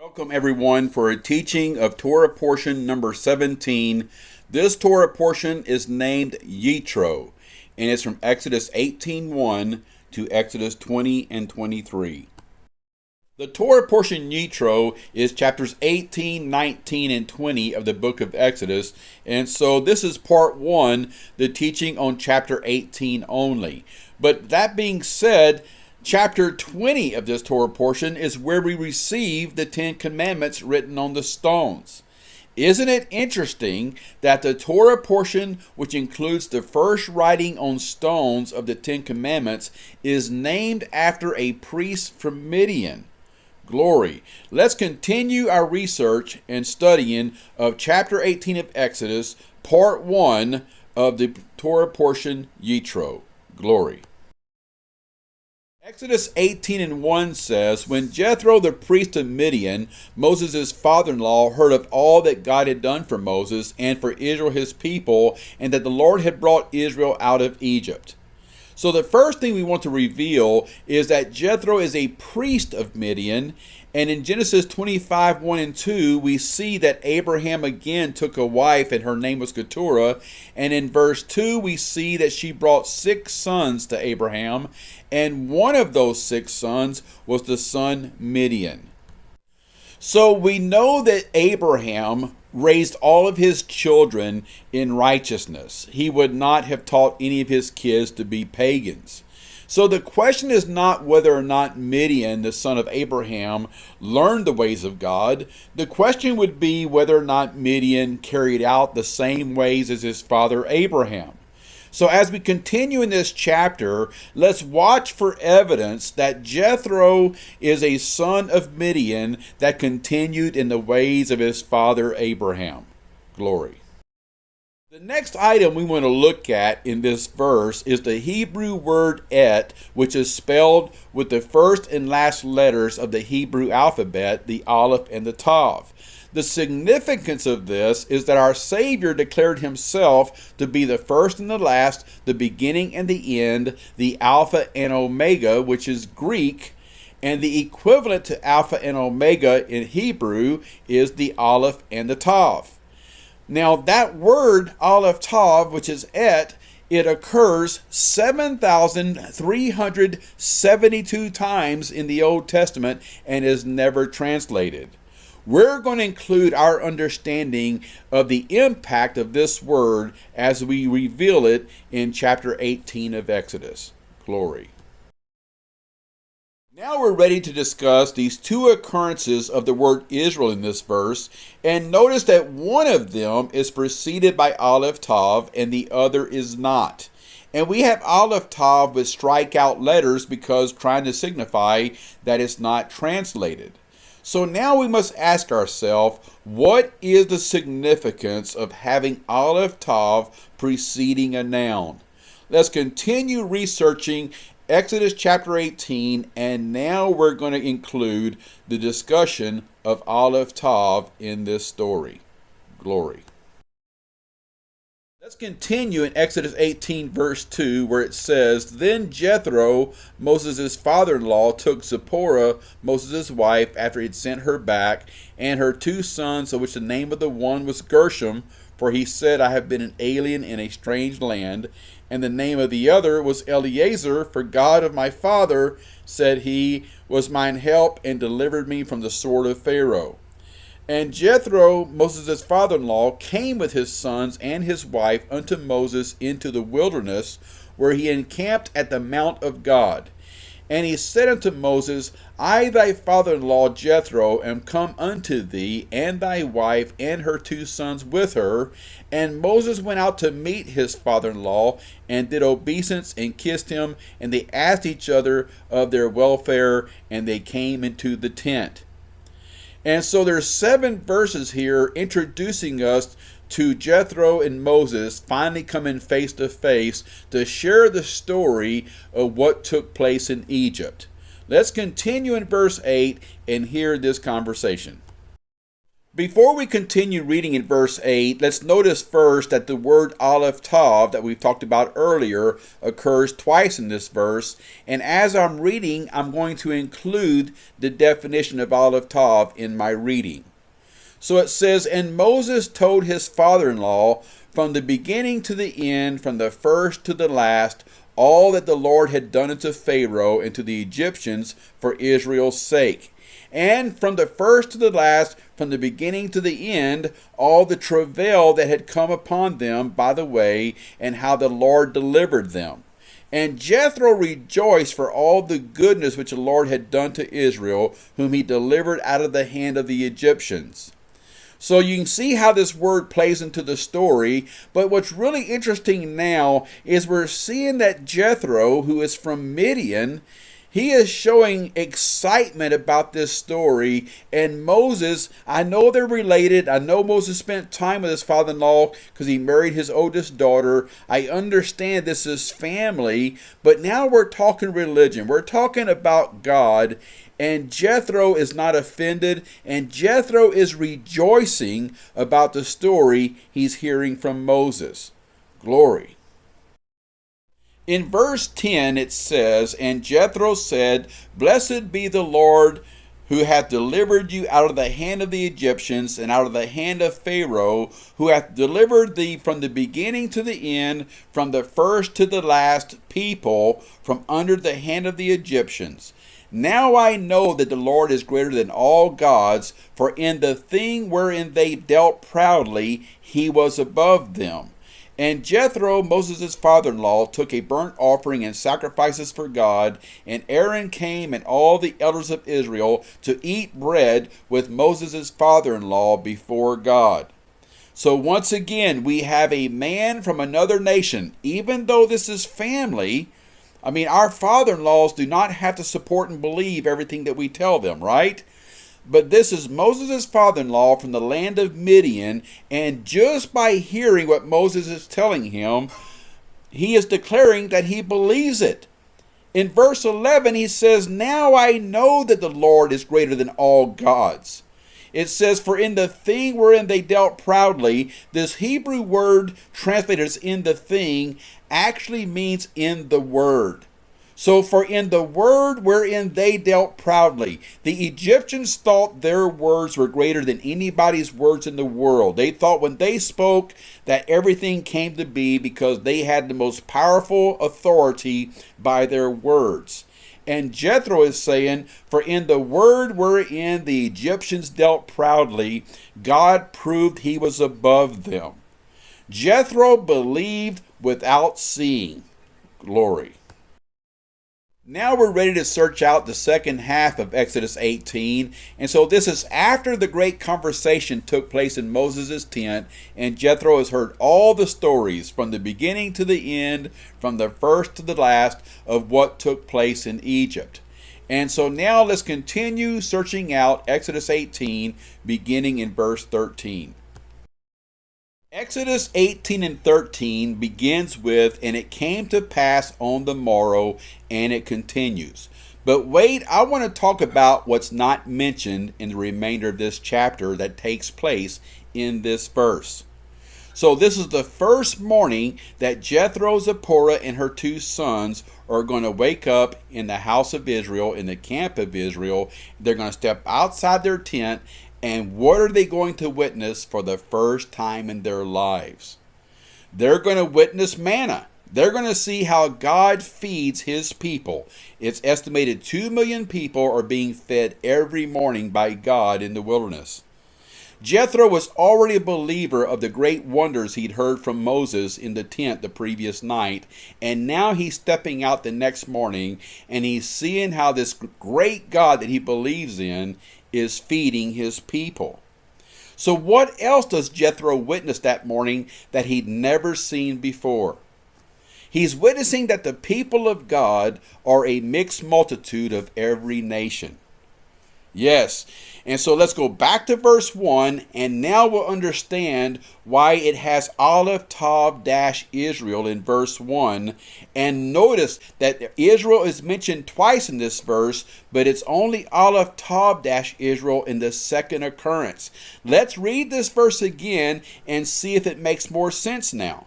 Welcome everyone for a teaching of Torah portion number 17. This Torah portion is named Yitro, and it's from Exodus 18:1 to Exodus 20 and 23. The Torah portion Yitro is chapters 18, 19, and 20 of the book of Exodus, and so this is part 1, the teaching on chapter 18 only. But that being said, Chapter 20 of this Torah portion is where we receive the 10 commandments written on the stones. Isn't it interesting that the Torah portion, which includes the first writing on stones of the 10 commandments, is named after a priest from Midian? Glory. Let's continue our research and studying of chapter 18 of Exodus, part 1 of the Torah portion Yitro. Glory. Exodus 18:1 says, When Jethro the priest of Midian, Moses' father-in-law, heard of all that God had done for Moses and for Israel his people, and that the Lord had brought Israel out of Egypt. So the first thing we want to reveal is that Jethro is a priest of Midian, and in Genesis 25:1 and 2, we see that Abraham again took a wife, and her name was Keturah, and in verse 2, we see that she brought 6 sons to Abraham, and one of those 6 sons was the son Midian. So we know that Abraham raised all of his children in righteousness. He would not have taught any of his kids to be pagans. So the question is not whether or not Midian, the son of Abraham, learned the ways of God. The question would be whether or not Midian carried out the same ways as his father Abraham. So as we continue in this chapter, let's watch for evidence that Jethro is a son of Midian that continued in the ways of his father Abraham. Glory. The next item we want to look at in this verse is the Hebrew word et, which is spelled with the first and last letters of the Hebrew alphabet, the Aleph and the Tav. The significance of this is that our Savior declared himself to be the first and the last, the beginning and the end, the Alpha and Omega, which is Greek, and the equivalent to Alpha and Omega in Hebrew is the Aleph and the Tav. Now that word Aleph Tav, which is et, it occurs 7,372 times in the Old Testament and is never translated. We're going to include our understanding of the impact of this word as we reveal it in chapter 18 of Exodus. Glory. Now we're ready to discuss these 2 occurrences of the word Israel in this verse, and notice that one of them is preceded by Aleph Tav and the other is not. And we have Aleph Tav with strikeout letters because trying to signify that it's not translated. So now we must ask ourselves, what is the significance of having Aleph Tav preceding a noun? Let's continue researching Exodus chapter 18, and now we're going to include the discussion of Aleph Tav in this story. Glory. Let's continue in Exodus 18 verse 2 where it says, Then Jethro, Moses' father-in-law, took Zipporah, Moses' wife, after he had sent her back, and her 2 sons, of which the name of the one was Gershom, for he said, I have been an alien in a strange land, and the name of the other was Eleazar, for God of my father, said he, was mine help and delivered me from the sword of Pharaoh. And Jethro, Moses' father-in-law, came with his sons and his wife unto Moses into the wilderness, where he encamped at the mount of God. And he said unto Moses, I thy father-in-law Jethro am come unto thee, and thy wife and her 2 sons with her. And Moses went out to meet his father-in-law, and did obeisance and kissed him, and they asked each other of their welfare, and they came into the tent. And so there's 7 verses here introducing us to Jethro and Moses finally coming face to face to share the story of what took place in Egypt. Let's continue in verse 8 and hear this conversation. Before we continue reading in verse 8, let's notice first that the word Aleph Tav that we've talked about earlier occurs twice in this verse. And as I'm reading, I'm going to include the definition of Aleph Tav in my reading. So it says, "And Moses told his father-in-law from the beginning to the end, from the first to the last, all that the Lord had done unto Pharaoh and to the Egyptians for Israel's sake. And from the first to the last, from the beginning to the end, all the travail that had come upon them by the way, and how the Lord delivered them. And Jethro rejoiced for all the goodness which the Lord had done to Israel, whom he delivered out of the hand of the Egyptians." So you can see how this word plays into the story, but what's really interesting now is we're seeing that Jethro, who is from Midian, he is showing excitement about this story. And Moses, I know they're related. I know Moses spent time with his father-in-law because he married his oldest daughter. I understand this is family, but now we're talking religion. We're talking about God. And Jethro is not offended, and Jethro is rejoicing about the story he's hearing from Moses. Glory. In verse 10 it says, "And Jethro said, Blessed be the Lord, who hath delivered you out of the hand of the Egyptians, and out of the hand of Pharaoh, who hath delivered thee from the beginning to the end, from the first to the last people, from under the hand of the Egyptians. Now I know that the Lord is greater than all gods, for in the thing wherein they dealt proudly, he was above them. And Jethro, Moses' father-in-law, took a burnt offering and sacrifices for God, and Aaron came and all the elders of Israel to eat bread with Moses' father-in-law before God." So once again, we have a man from another nation. Even though this is family, our father-in-laws do not have to support and believe everything that we tell them, right? But this is Moses' father-in-law from the land of Midian, and just by hearing what Moses is telling him, he is declaring that he believes it. In verse 11, he says, "Now I know that the Lord is greater than all gods." It says, "For in the thing wherein they dealt proudly," this Hebrew word translated as "in the thing" actually means "in the word." So, for in the word wherein they dealt proudly, the Egyptians thought their words were greater than anybody's words in the world. They thought when they spoke that everything came to be because they had the most powerful authority by their words. And Jethro is saying, "For in the word wherein the Egyptians dealt proudly, God proved he was above them." Jethro believed without seeing. Glory. Now we're ready to search out the second half of Exodus 18. And so this is after the great conversation took place in Moses' tent, and Jethro has heard all the stories from the beginning to the end, from the first to the last, of what took place in Egypt. And so now let's continue searching out Exodus 18, beginning in verse 13. Exodus 18 and 13 begins with, "And it came to pass on the morrow," and it continues. But wait, I want to talk about what's not mentioned in the remainder of this chapter that takes place in this verse. So this is the first morning that Jethro, Zipporah, and her two sons are going to wake up in the house of Israel, in the camp of Israel. They're going to step outside their tent. And what are they going to witness for the first time in their lives? They're going to witness manna. They're going to see how God feeds his people. It's estimated 2 million people are being fed every morning by God in the wilderness. Jethro was already a believer of the great wonders he'd heard from Moses in the tent the previous night, and now he's stepping out the next morning and he's seeing how this great God that he believes in is feeding his people. So what else does Jethro witness that morning that he'd never seen before? He's witnessing that the people of God are a mixed multitude of every nation. Yes, And so let's go back to verse 1, and now we'll understand why it has Aleph Tav dash Israel in verse 1. And notice that Israel is mentioned twice in this verse, but it's only Aleph Tav dash Israel in the second occurrence. Let's read this verse again and see if it makes more sense now.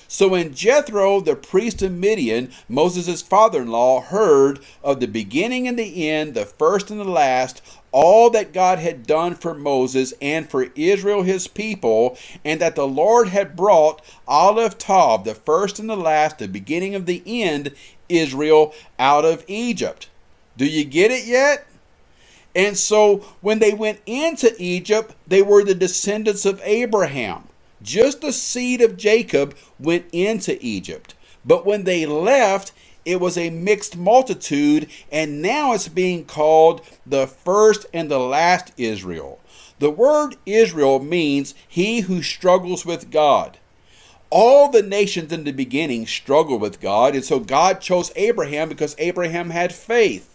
So when Jethro, the priest of Midian, Moses' father-in-law, heard of the beginning and the end, the first and the last, all that God had done for Moses and for Israel his people, and that the Lord had brought Aleph Tav, the first and the last, the beginning of the end, Israel out of Egypt. Do you get it yet? And so when they went into Egypt, they were the descendants of Abraham. Just the seed of Jacob went into Egypt. But when they left, it was a mixed multitude, and now it's being called the first and the last Israel. The word Israel means he who struggles with God. All the nations in the beginning struggled with God, and so God chose Abraham because Abraham had faith.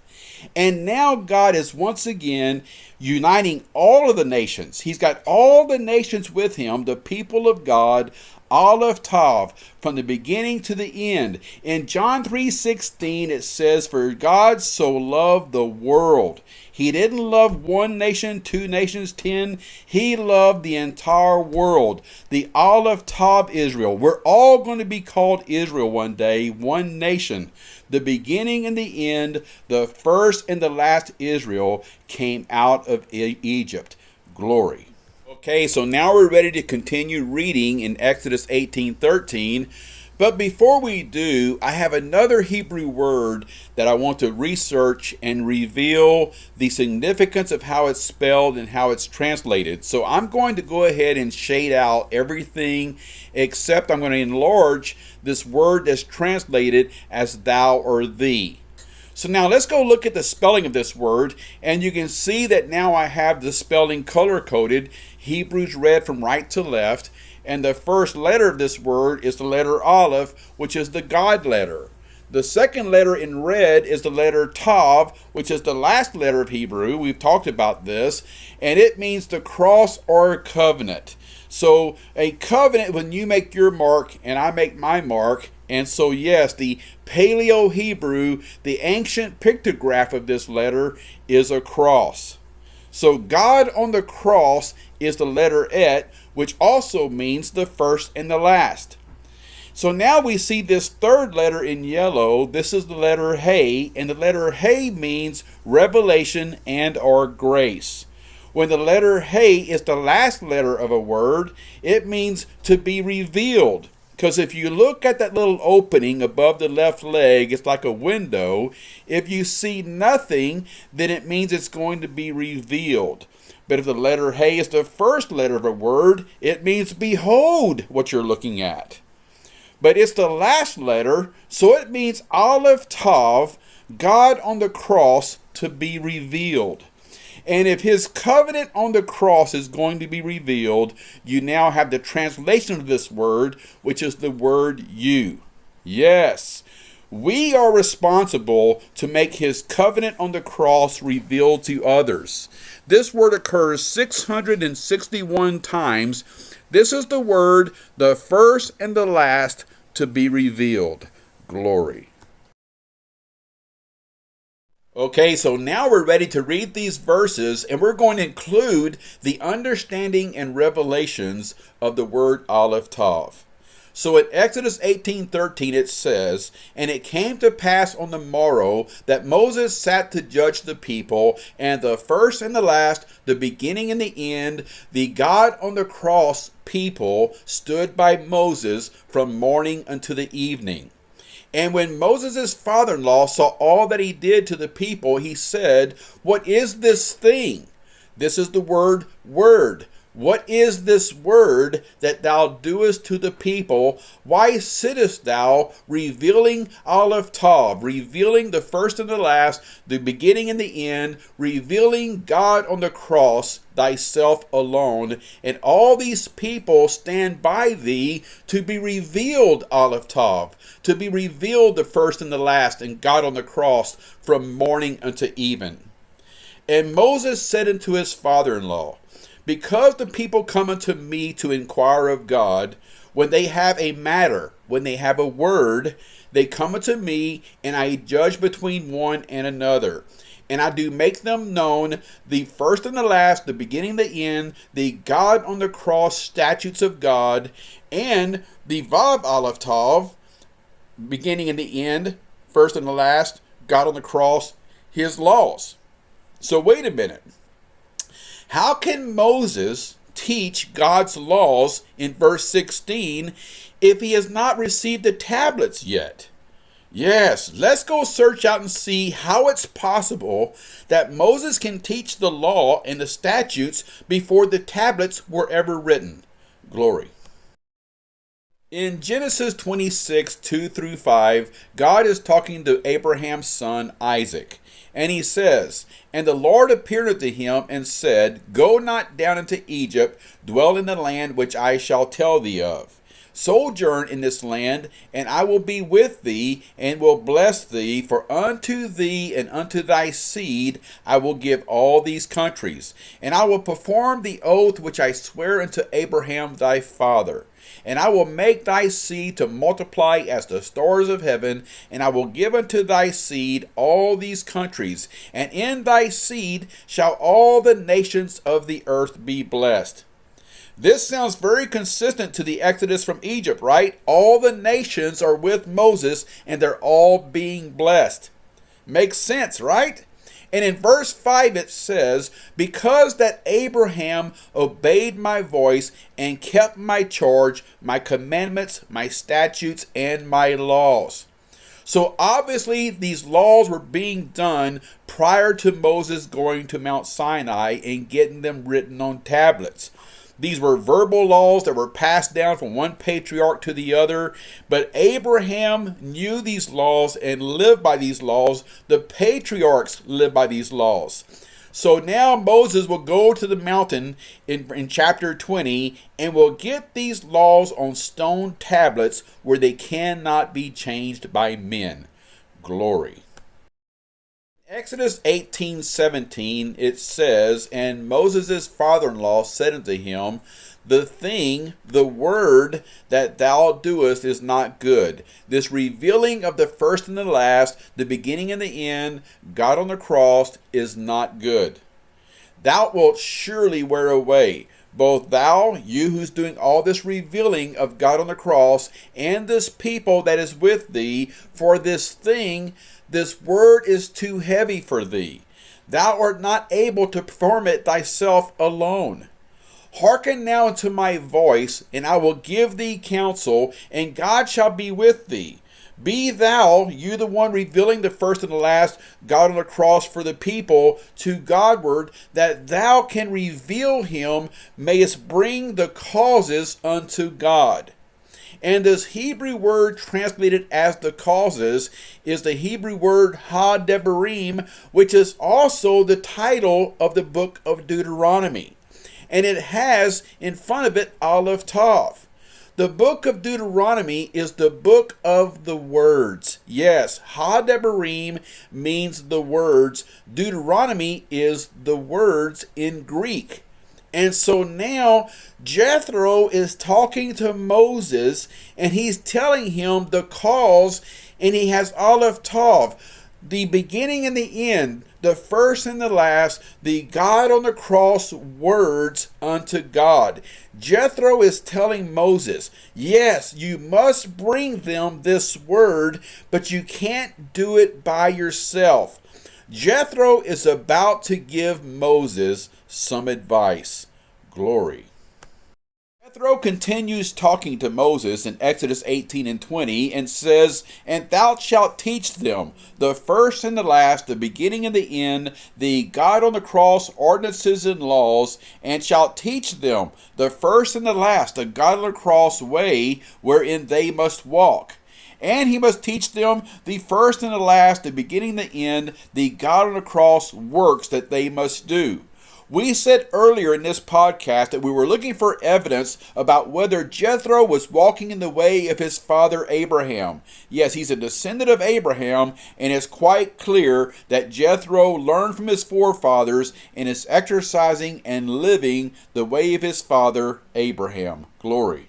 And now God is once again uniting all of the nations. He's got all the nations with him, the people of God, Aleph Tav, from the beginning to the end. In John 3:16 it says, "For God so loved the world." He didn't love one nation, two nations, 10. He loved the entire world. The Aleph Tav Israel. We're all going to be called Israel one day, one nation. The beginning and the end, the first and the last Israel came out of Egypt. Glory. Okay, so now we're ready to continue reading in Exodus 18:13. But before we do, I have another Hebrew word that I want to research and reveal the significance of how it's spelled and how it's translated. So I'm going to go ahead and shade out everything except I'm going to enlarge this word that's translated as thou or thee. So now let's go look at the spelling of this word, and you can see that now I have the spelling color-coded, Hebrews read from right to left, and the first letter of this word is the letter Aleph, which is the God letter. The second letter in red is the letter Tav, which is the last letter of Hebrew. We've talked about this, and it means the cross or covenant. So a covenant, when you make your mark and I make my mark, and so yes, the Paleo-Hebrew, the ancient pictograph of this letter is a cross. So God on the cross is the letter Et, which also means the first and the last. So now we see this third letter in yellow. This is the letter He, and the letter He means revelation and or grace. When the letter He is the last letter of a word, it means to be revealed. Because if you look at that little opening above the left leg, it's like a window. If you see nothing, then it means it's going to be revealed. But if the letter He is the first letter of a word, it means behold what you're looking at. But it's the last letter, so it means Aleph Tav, God on the cross, to be revealed. And if his covenant on the cross is going to be revealed, you now have the translation of this word, which is the word you. Yes, we are responsible to make his covenant on the cross revealed to others. This word occurs 661 times. This is the word, the first and the last, to be revealed. Glory. Okay, so now we're ready to read these verses, and we're going to include the understanding and revelations of the word Aleph Tav. So in Exodus 18:13 it says, "And it came to pass on the morrow that Moses sat to judge the people, and the first and the last, the beginning and the end, the God on the cross people stood by Moses from morning unto the evening. And when Moses' father-in-law saw all that he did to the people, he said, What is this thing? This is the word, word. What is this word that thou doest to the people? Why sittest thou revealing Aleph Tav, revealing the first and the last, the beginning and the end, revealing God on the cross, thyself alone, and all these people stand by thee to be revealed Aleph Tav, to be revealed the first and the last, and God on the cross from morning unto even. And Moses said unto his father-in-law, because the people come unto me to inquire of God, when they have a matter, when they have a word, they come unto me, and I judge between one and another. And I do make them known the first and the last, the beginning and the end, the God on the cross statutes of God, and the Vav Aleph Tav, beginning and the end, first and the last, God on the cross, his laws. So wait a minute. How can Moses teach God's laws in verse 16 if he has not received the tablets yet? Yes, let's go search out and see how it's possible that Moses can teach the law and the statutes before the tablets were ever written. Glory. In Genesis 26, 2 through 5, God is talking to Abraham's son Isaac. And he says, And the Lord appeared unto him and said, Go not down into Egypt, dwell in the land which I shall tell thee of. Sojourn in this land, and I will be with thee, and will bless thee, for unto thee and unto thy seed I will give all these countries. And I will perform the oath which I swear unto Abraham thy father. And I will make thy seed to multiply as the stars of heaven, and I will give unto thy seed all these countries, and in thy seed shall all the nations of the earth be blessed. This sounds very consistent to the Exodus from Egypt, right? All the nations are with Moses, and they're all being blessed. Makes sense, right? And in verse 5 it says, Because that Abraham obeyed my voice and kept my charge, my commandments, my statutes, and my laws. So obviously these laws were being done prior to Moses going to Mount Sinai and getting them written on tablets. These were verbal laws that were passed down from one patriarch to the other. But Abraham knew these laws and lived by these laws. The patriarchs lived by these laws. So now Moses will go to the mountain in chapter 20 and will get these laws on stone tablets where they cannot be changed by men. Glory. Exodus 18:17 it says, And Moses' father-in-law said unto him, the word that thou doest is not good. This revealing of the first and the last, the beginning and the end, God on the cross, is not good. Thou wilt surely wear away, both thou, you who's doing all this revealing of God on the cross, and this people that is with thee, for this thing, this word is too heavy for thee. Thou art not able to perform it thyself alone. Hearken now unto my voice, and I will give thee counsel, and God shall be with thee. Be thou, you the one revealing the first and the last, God on the cross for the people, to Godward, that thou can reveal him, mayest bring the causes unto God. And this Hebrew word translated as the causes is the Hebrew word ha-debarim, which is also the title of the book of Deuteronomy. And it has in front of it Aleph Tav. The book of Deuteronomy is the book of the words. Yes, ha-debarim means the words. Deuteronomy is the words in Greek. And so now Jethro is talking to Moses, and he's telling him the cause, and he has Aleph Tav, the beginning and the end, the first and the last, the God on the cross words unto God. Jethro is telling Moses, yes, you must bring them this word, but you can't do it by yourself. Jethro is about to give Moses some advice. Glory. Jethro continues talking to Moses in Exodus 18 and 20 and says, And thou shalt teach them the first and the last, the beginning and the end, the God on the cross ordinances and laws, and shalt teach them the first and the last, the God on the cross way wherein they must walk. And he must teach them the first and the last, the beginning and the end, the God on the cross works that they must do. We said earlier in this podcast that we were looking for evidence about whether Jethro was walking in the way of his father Abraham. Yes, he's a descendant of Abraham, and it's quite clear that Jethro learned from his forefathers and is exercising and living the way of his father Abraham. Glory.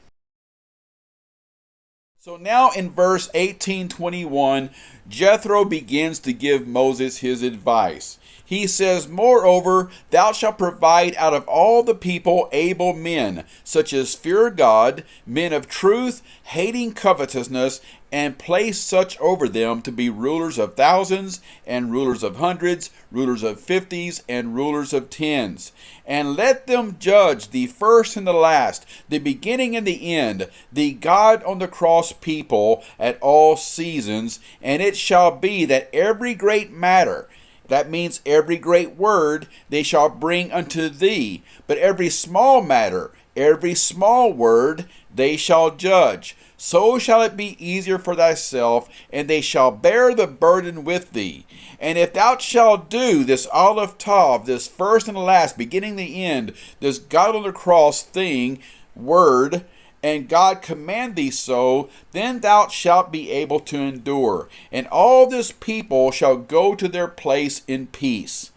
So now in verse 18:21, Jethro begins to give Moses his advice. He says, "Moreover, thou shalt provide out of all the people able men, such as fear God, men of truth, hating covetousness, and place such over them to be rulers of thousands, and rulers of hundreds, rulers of fifties, and rulers of tens. And let them judge the first and the last, the beginning and the end, the God on the cross people at all seasons. And it shall be that every great matter," that means every great word, "they shall bring unto thee, but every small matter, every small word, they shall judge. So shall it be easier for thyself, and they shall bear the burden with thee. And if thou shalt do this Aleph Tav, this first and last, beginning the end, this God on the cross thing, word, and God command thee so, then thou shalt be able to endure. And all this people shall go to their place in peace."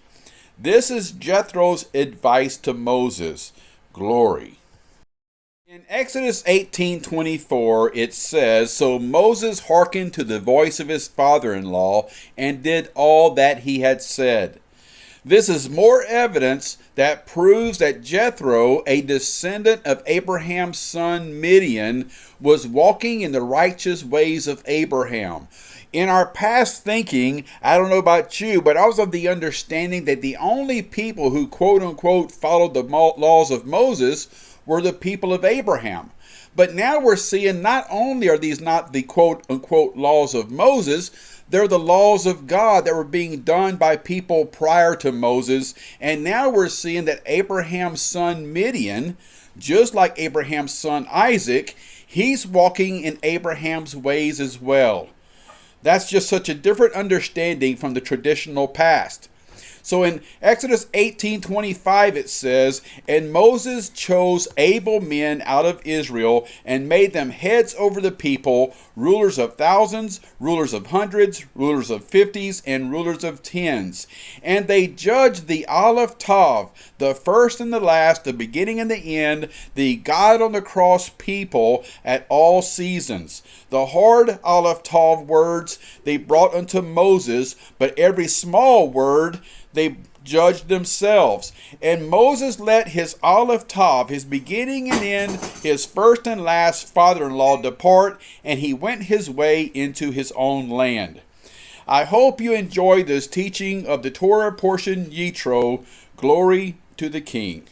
This is Jethro's advice to Moses. Glory. In Exodus 18:24, it says, "So Moses hearkened to the voice of his father-in-law and did all that he had said." This is more evidence that proves that Jethro, a descendant of Abraham's son Midian, was walking in the righteous ways of Abraham. In our past thinking, I don't know about you, but I was of the understanding that the only people who quote-unquote followed the laws of Moses were the people of Abraham. But now we're seeing not only are these not the quote-unquote laws of Moses, they're the laws of God that were being done by people prior to Moses. And now we're seeing that Abraham's son Midian, just like Abraham's son Isaac, he's walking in Abraham's ways as well. That's just such a different understanding from the traditional past. So in Exodus 18:25 it says, "And Moses chose able men out of Israel and made them heads over the people, rulers of thousands, rulers of hundreds, rulers of fifties, and rulers of tens. And they judged the Aleph Tav, the first and the last, the beginning and the end, the God on the cross people at all seasons. The hard Aleph Tav words they brought unto Moses, but every small word they judged themselves. And Moses let his Aleph Tav, his beginning and end, his first and last father-in-law depart, and he went his way into his own land." I hope you enjoyed this teaching of the Torah Portion Yitro. Glory to the King.